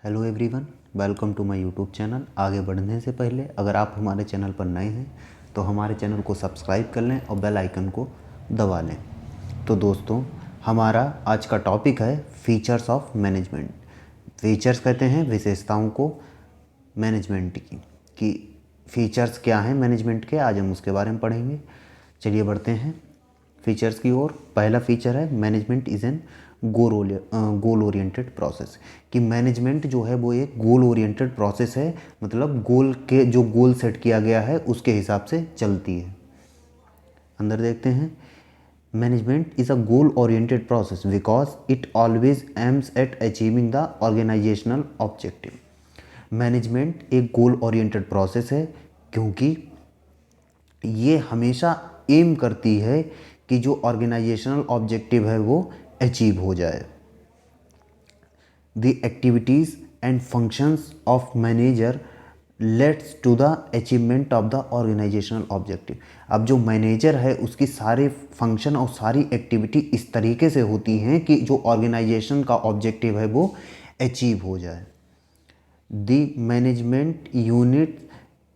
Hello everyone, welcome to my YouTube channel. आगे बढ़ने से पहले अगर आप हमारे चैनल पर नए हैं तो हमारे चैनल को सब्सक्राइब कर लें और बेल आइकन को दबा लें। तो दोस्तों, हमारा आज का टॉपिक है फीचर्स ऑफ मैनेजमेंट। फीचर्स कहते हैं विशेषताओं को मैनेजमेंट की, कि फीचर्स क्या हैं मैनेजमेंट के, आज हम उसके बारे में पढ़ेंगे। चलिए बढ़ते हैं फीचर्स की ओर। पहला फीचर है management is an goal oriented process, कि मैनेजमेंट जो है वो एक गोल ओरिएंटेड प्रोसेस है, मतलब गोल के जो गोल सेट किया गया है उसके हिसाब से चलती है। अंदर देखते हैं, management is a goal oriented process because it always aims at achieving the organisational objective. Management एक गोल ओरिएंटेड प्रोसेस है क्योंकि ये हमेशा एम करती है कि जो ऑर्गेनाइजेशनल ऑब्जेक्टिव है वो अचीव हो जाए। The activities and functions of manager leads to the achievement of the organisational objective. अब जो मैनेजर है उसकी सारे फंक्शन और सारी एक्टिविटी इस तरीके से होती हैं कि जो ऑर्गेनाइजेशन का ऑब्जेक्टिव है वो अचीव हो जाए। The management unit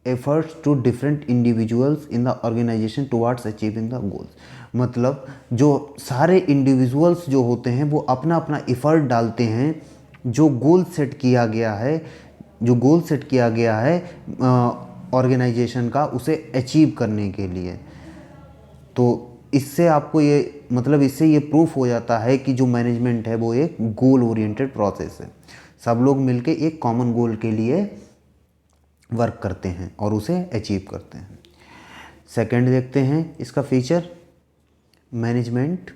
efforts to different individuals in the organization towards achieving the goals। मतलब जो सारे इंडिविजुअल्स जो होते हैं वो अपना अपना एफर्ट डालते हैं जो गोल सेट किया गया है, जो गोल सेट किया गया है ऑर्गेनाइजेशन का, उसे अचीव करने के लिए। तो इससे आपको ये मतलब इससे ये प्रूफ हो जाता है कि जो मैनेजमेंट है वो एक गोल ओरिएंटेड प्रोसेस है। सब लोग मिलके एक कॉमन गोल के लिए वर्क करते हैं और उसे अचीव करते हैं। सेकंड देखते हैं इसका feature, management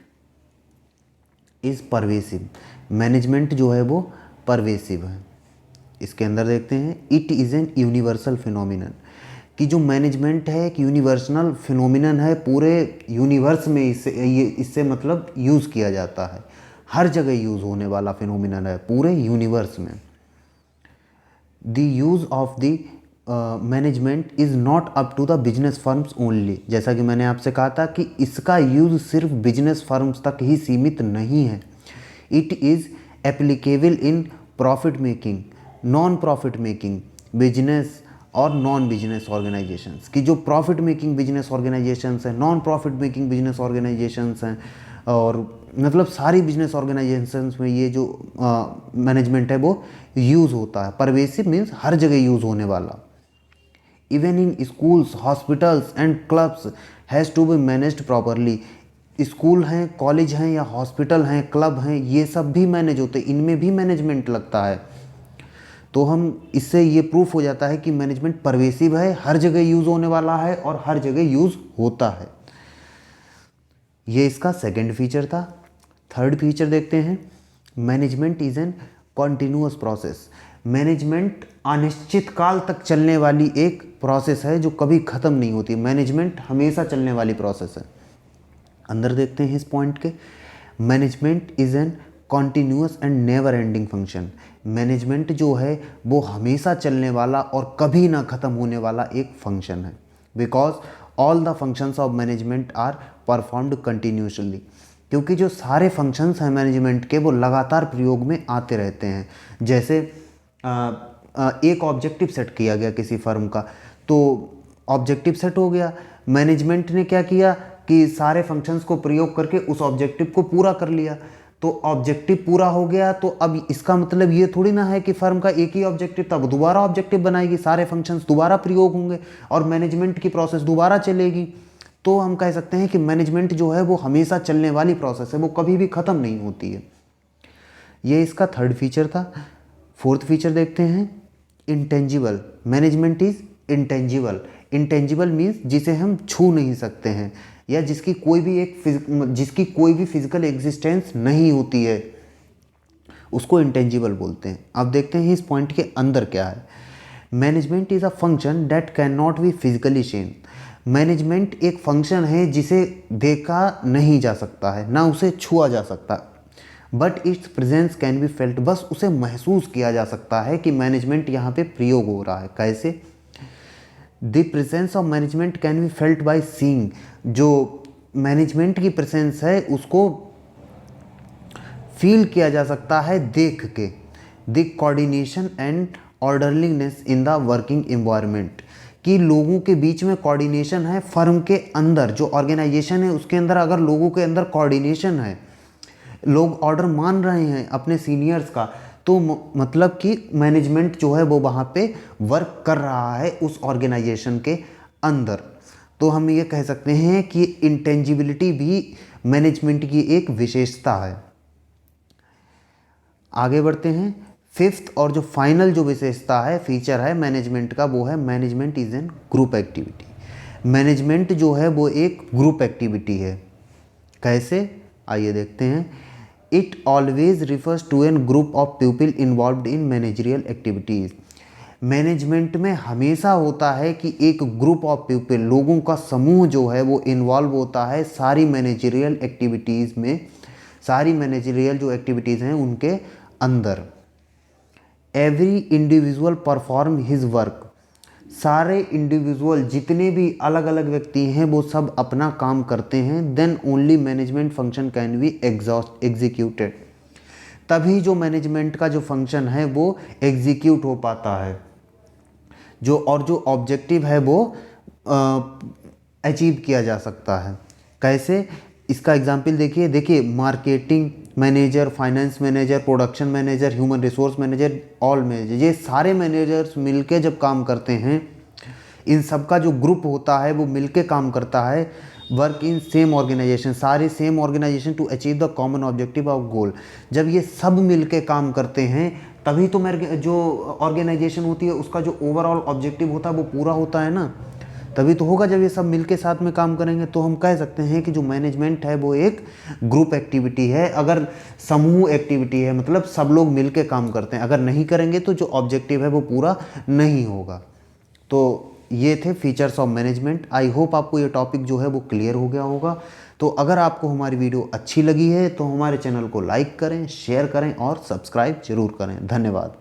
is pervasive. Management जो है वो परवेसिव है। इसके अंदर देखते हैं, it is an universal phenomenon, कि जो मैनेजमेंट है एक यूनिवर्सल फिनोमिनन है, पूरे यूनिवर्स में इससे मतलब यूज़ किया जाता है, हर जगह यूज़ होने वाला फिनोमिनन है पूरे यूनिवर्स में। The use of the management is not up to the business firms only. जैसा कि मैंने आपसे कहा था कि इसका यूज़ सिर्फ बिजनेस फर्म्स तक ही सीमित नहीं है। It is applicable in profit making, non profit making business और नॉन बिजनेस ऑर्गेनाइजेशंस, की जो प्रॉफिट मेकिंग बिजनेस ऑर्गेनाइजेशंस हैं, non profit making business organisations हैं, और मतलब सारी बिजनेस ऑर्गेनाइजेशंस में ये जो मैनेजमेंट है वो यूज़ होता है। परवेसिव मीन्स हर जगह यूज़ होने वाला। Even in schools, hospitals and clubs has to be managed properly. School हैं, कॉलेज हैं या हॉस्पिटल हैं, क्लब हैं, ये सब भी मैनेज होते हैं, इनमें भी मैनेजमेंट लगता है। तो हम इससे ये प्रूफ हो जाता है कि मैनेजमेंट परवेसिव है, हर जगह यूज़ होने वाला है और हर जगह यूज़ होता है। ये इसका सेकंड फीचर था। थर्ड फीचर देखते हैं, management is an continuous process. Management अनिश्चित काल तक चलने वाली एक प्रोसेस है जो कभी ख़त्म नहीं होती। मैनेजमेंट हमेशा चलने वाली प्रोसेस है। अंदर देखते हैं इस पॉइंट के, management is an continuous and never ending function. Management जो है वो हमेशा चलने वाला और कभी ना ख़त्म होने वाला एक फंक्शन है। Because all the functions of management are performed continuously, क्योंकि जो सारे फंक्शंस हैं मैनेजमेंट के वो लगातार प्रयोग में आते रहते हैं। जैसे एक ऑब्जेक्टिव सेट किया गया किसी फर्म का, तो ऑब्जेक्टिव सेट हो गया, मैनेजमेंट ने क्या किया कि सारे फंक्शंस को प्रयोग करके उस ऑब्जेक्टिव को पूरा कर लिया। तो ऑब्जेक्टिव पूरा हो गया, तो अब इसका मतलब ये थोड़ी ना है कि फर्म का एक ही ऑब्जेक्टिव था, वो दोबारा ऑब्जेक्टिव बनाएगी, सारे फंक्शंस दोबारा प्रयोग होंगे और मैनेजमेंट की प्रोसेस दोबारा चलेगी। तो हम कह सकते हैं कि मैनेजमेंट जो है वो हमेशा चलने वाली प्रोसेस है, वो कभी भी ख़त्म नहीं होती है। ये इसका थर्ड फीचर था। फोर्थ फीचर देखते हैं, intangible. Management is intangible. Intangible means जिसे हम छू नहीं सकते हैं या जिसकी कोई भी फिजिकल एग्जिस्टेंस नहीं होती है, उसको इंटेंजिबल बोलते हैं। अब देखते हैं इस पॉइंट के अंदर क्या है। Management is a function that can not be physically seen. Management एक फंक्शन है जिसे देखा नहीं जा सकता है, ना उसे छुआ जा सकता, but it's presence can be felt. बस उसे महसूस किया जा सकता है कि मैनेजमेंट यहाँ पे प्रयोग हो रहा है। कैसे? The presence of management can be felt by seeing. जो मैनेजमेंट की प्रेजेंस है उसको फील किया जा सकता है देख के। The coordination and orderliness in the working environment, कि लोगों के बीच में कोऑर्डिनेशन है। फर्म के अंदर जो ऑर्गेनाइजेशन है उसके अंदर अगर लोगों के अंदर कोऑर्डिनेशन है, लोग ऑर्डर मान रहे हैं अपने सीनियर्स का, तो मतलब कि मैनेजमेंट जो है वो वहाँ पे वर्क कर रहा है उस ऑर्गेनाइजेशन के अंदर। तो हम ये कह सकते हैं कि इंटेंजिबिलिटी भी मैनेजमेंट की एक विशेषता है। आगे बढ़ते हैं। फिफ्थ और जो फाइनल जो विशेषता है, फीचर है मैनेजमेंट का, वो है management is an group activity. Management जो है वो एक ग्रुप एक्टिविटी है। कैसे, आइए देखते हैं। It always refers to an group of people involved in managerial activities. Management में हमेशा होता है कि एक ग्रुप ऑफ पीपल, लोगों का समूह जो है वो इन्वॉल्व होता है सारी मैनेजरियल एक्टिविटीज़ में, सारी मैनेजरियल जो एक्टिविटीज़ हैं उनके अंदर। Every individual perform his work, सारे इंडिविजुअल जितने भी अलग अलग व्यक्ति हैं वो सब अपना काम करते हैं। Then only management function can be executed, तभी जो मैनेजमेंट का जो फंक्शन है वो एग्जीक्यूट हो पाता है, जो ऑब्जेक्टिव है वो अचीव किया जा सकता है। कैसे, इसका एग्जाम्पल देखिए marketing manager, finance manager, production manager, human resource manager, all manager, ये सारे मैनेजर्स मिलके जब काम करते हैं, इन सब का जो ग्रुप होता है वो मिलके काम करता है। वर्क इन सेम ऑर्गेनाइजेशन, सारे same organisation to achieve the common objective of goal. जब ये सब मिलके काम करते हैं तभी तो जो ऑर्गेनाइजेशन होती है उसका जो ओवरऑल ऑब्जेक्टिव होता है वो पूरा होता है ना, तभी तो होगा जब ये सब मिलके साथ में काम करेंगे। तो हम कह सकते हैं कि जो मैनेजमेंट है वो एक ग्रुप एक्टिविटी है। अगर समूह एक्टिविटी है मतलब सब लोग मिलके काम करते हैं, अगर नहीं करेंगे तो जो ऑब्जेक्टिव है वो पूरा नहीं होगा। तो ये थे features of management. I hope आपको ये टॉपिक जो है वो क्लियर हो गया होगा। तो अगर आपको हमारी वीडियो अच्छी लगी है तो हमारे चैनल को लाइक करें, शेयर करें और सब्सक्राइब जरूर करें। धन्यवाद।